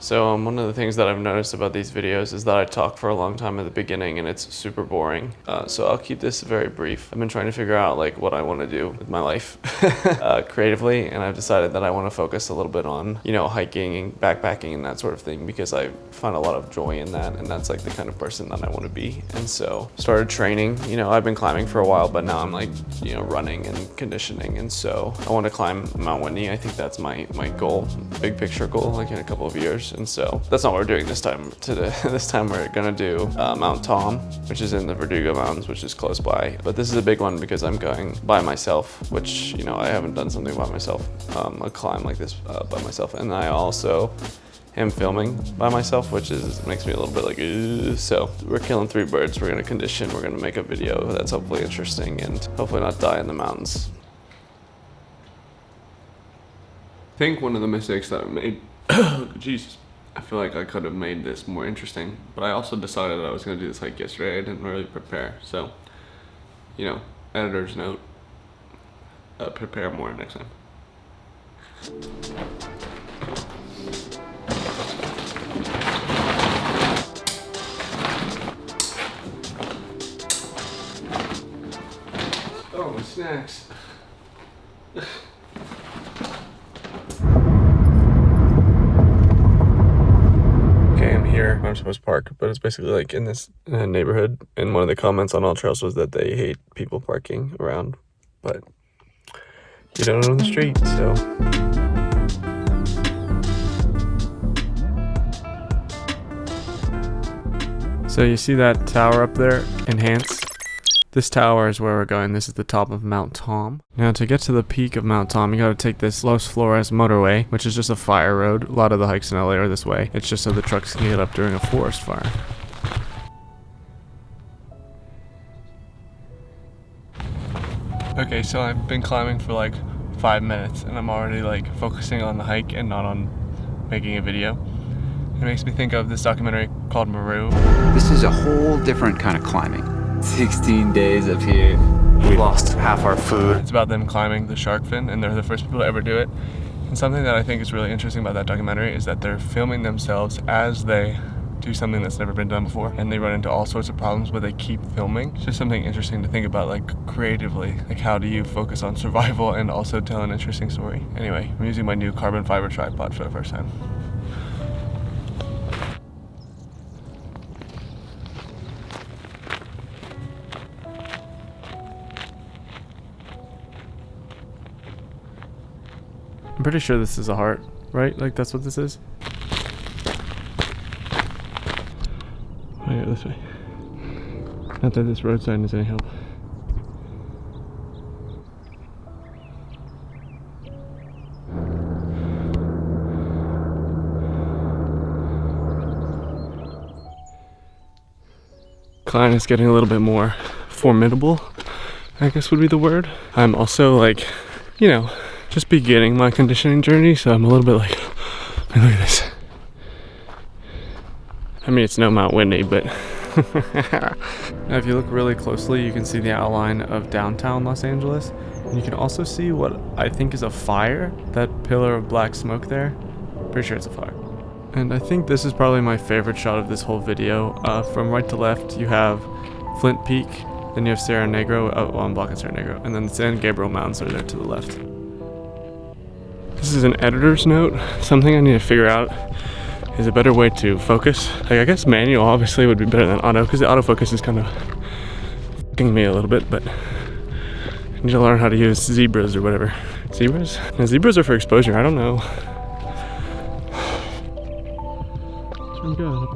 So one of the things that I've noticed about these videos is that I talk for a long time at the beginning and it's super boring. So I'll keep this very brief. I've been trying to figure out like what I want to do with my life creatively, and I've decided that I want to focus a little bit on, you know, hiking and backpacking and that sort of thing, because I find a lot of joy in that, and that's like the kind of person that I want to be. And so started training. You know, I've been climbing for a while, but now I'm like, you know, running and conditioning, and so I want to climb Mt Whitney. I think that's my goal, big picture goal, like in a couple of years. And so that's not what we're doing this time. This time we're gonna do Mt Thom, which is in the Verdugo Mountains, which is close by. But this is a big one because I'm going by myself, which, you know, I haven't done something by myself, a climb like this by myself. And I also am filming by myself, which makes me a little bit like, ugh. So we're killing 3 birds. We're gonna condition, we're gonna make a video that's hopefully interesting and hopefully not die in the mountains. I think one of the mistakes that I made, Jesus, I feel like I could have made this more interesting, but I also decided I was going to do this hike yesterday. I didn't really prepare, so, you know, editor's note, prepare more next time. Oh, my snacks. I'm supposed to park, but it's basically like in this neighborhood, and one of the comments on All Trails was that they hate people parking around, but you don't own the street, so. So you see that tower up there, Enhance? This tower is where we're going. This is the top of Mt Thom. Now to get to the peak of Mt Thom, you gotta take this Los Flores motorway, which is just a fire road. A lot of the hikes in LA are this way. It's just so the trucks can get up during a forest fire. Okay, so I've been climbing for like 5 minutes and I'm already like focusing on the hike and not on making a video. It makes me think of this documentary called Maru. This is a whole different kind of climbing. 16 days up here. We lost half our food. It's about them climbing the shark fin, and they're the first people to ever do it. And something that I think is really interesting about that documentary is that they're filming themselves as they do something that's never been done before, and they run into all sorts of problems, but they keep filming. It's just something interesting to think about, like creatively, like how do you focus on survival and also tell an interesting story. Anyway, I'm using my new carbon fiber tripod for the first time. I'm pretty sure this is a heart, right? Like that's what this is? I go this way. Not that this road sign is any help. Climb is getting a little bit more formidable, I guess would be the word. I'm also like, you know, just beginning my conditioning journey, so I'm a little bit like, look at this. I mean, it's no Mount Whitney, but now if you look really closely, you can see the outline of downtown Los Angeles. And you can also see what I think is a fire, that pillar of black smoke there. Pretty sure it's a fire. And I think this is probably my favorite shot of this whole video. From right to left, you have Flint Peak, then you have Cerro Negro, well, I'm blocking Cerro Negro, and then the San Gabriel Mountains are there to the left. This is an editor's note. Something I need to figure out is a better way to focus. Like, I guess manual obviously would be better than auto, because the autofocus is kind of f***ing me a little bit, but I need to learn how to use zebras or whatever. Zebras? No, zebras are for exposure, I don't know. Where's one going up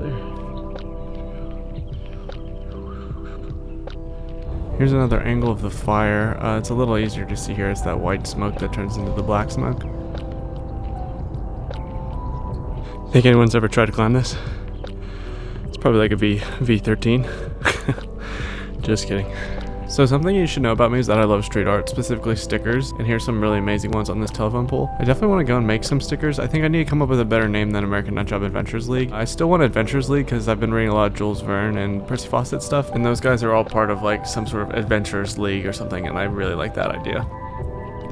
there? Here's another angle of the fire. It's a little easier to see here. It's that white smoke that turns into the black smoke. Think anyone's ever tried to climb this? It's probably like a V13. Just kidding. So something you should know about me is that I love street art, specifically stickers, and here's some really amazing ones on this telephone pole. I definitely want to go and make some stickers. I think I need to come up with a better name than American Nutjob Adventures League. I still want Adventures League because I've been reading a lot of Jules Verne and Percy Fawcett stuff, and those guys are all part of like some sort of Adventures League or something, and I really like that idea.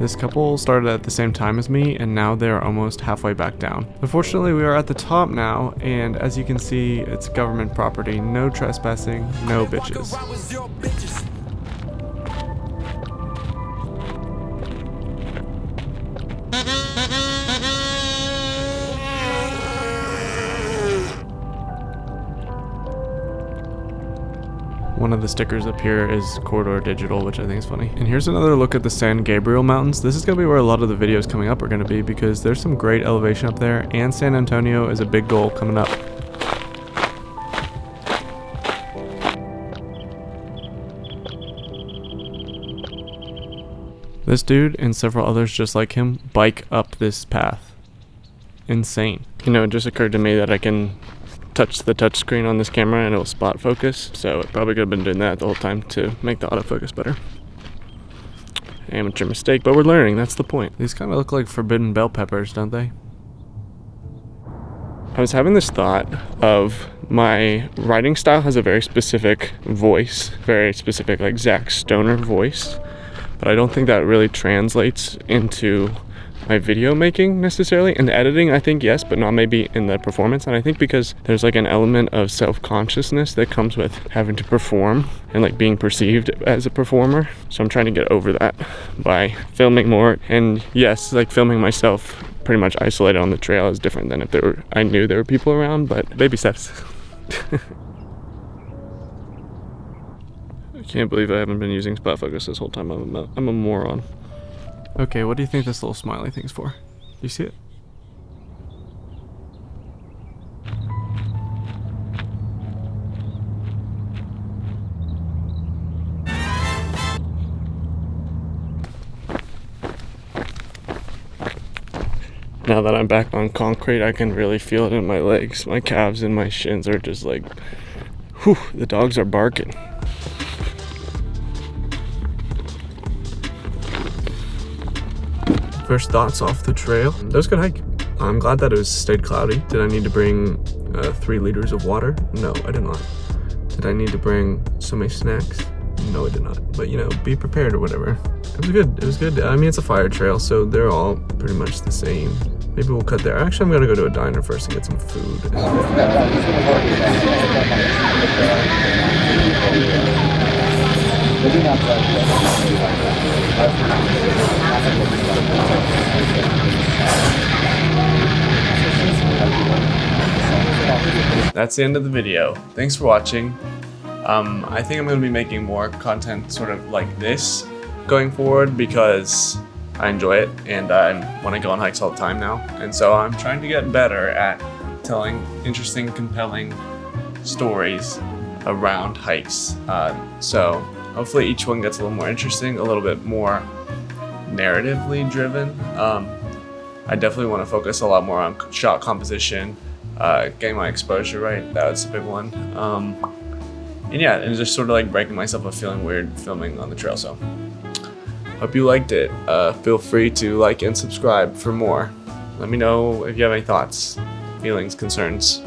This couple started at the same time as me, and now they're almost halfway back down. Unfortunately, we are at the top now, and as you can see, it's government property. No trespassing, no bitches. One of the stickers up here is Corridor Digital, which I think is funny. And here's another look at the San Gabriel Mountains. This is going to be where a lot of the videos coming up are going to be, because there's some great elevation up there, and San Antonio is a big goal coming up. This dude and several others just like him bike up this path. Insane. You know, it just occurred to me that I can touch the touchscreen on this camera and it'll spot focus, so it probably could have been doing that the whole time to make the autofocus better. Amateur mistake, but we're learning, that's the point. These kind of look like forbidden bell peppers, don't they? I was having this thought of my writing style has a very specific voice, very specific like Zach Stoner voice, but I don't think that really translates into my video making necessarily. In the editing, I think yes, but not maybe in the performance. And I think because there's like an element of self-consciousness that comes with having to perform and like being perceived as a performer. So I'm trying to get over that by filming more. And yes, like filming myself pretty much isolated on the trail is different than if I knew there were people around, but baby steps. I can't believe I haven't been using spot focus this whole time. I'm a moron. Okay, what do you think this little smiley thing's for? Do you see it? Now that I'm back on concrete, I can really feel it in my legs. My calves and my shins are just like, whew, the dogs are barking. First thoughts off the trail. That was a good hike. I'm glad that it stayed cloudy. Did I need to bring 3 liters of water? No, I did not. Did I need to bring so many snacks? No, I did not. But you know, be prepared or whatever. It was good. It was good. I mean, it's a fire trail, so they're all pretty much the same. Maybe we'll cut there. Actually, I'm gonna go to a diner first and get some food. That's the end of the video. Thanks for watching. I think I'm going to be making more content sort of like this going forward because I enjoy it and I want to go on hikes all the time now. And so I'm trying to get better at telling interesting, compelling stories around hikes. So hopefully each one gets a little more interesting, a little bit more narratively driven. I definitely want to focus a lot more on shot composition, getting my exposure right. That's a big one. And yeah, and just sort of like breaking myself of feeling weird filming on the trail. So hope you liked it. Feel free to like and subscribe for more. Let me know if you have any thoughts, feelings, concerns.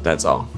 That's all.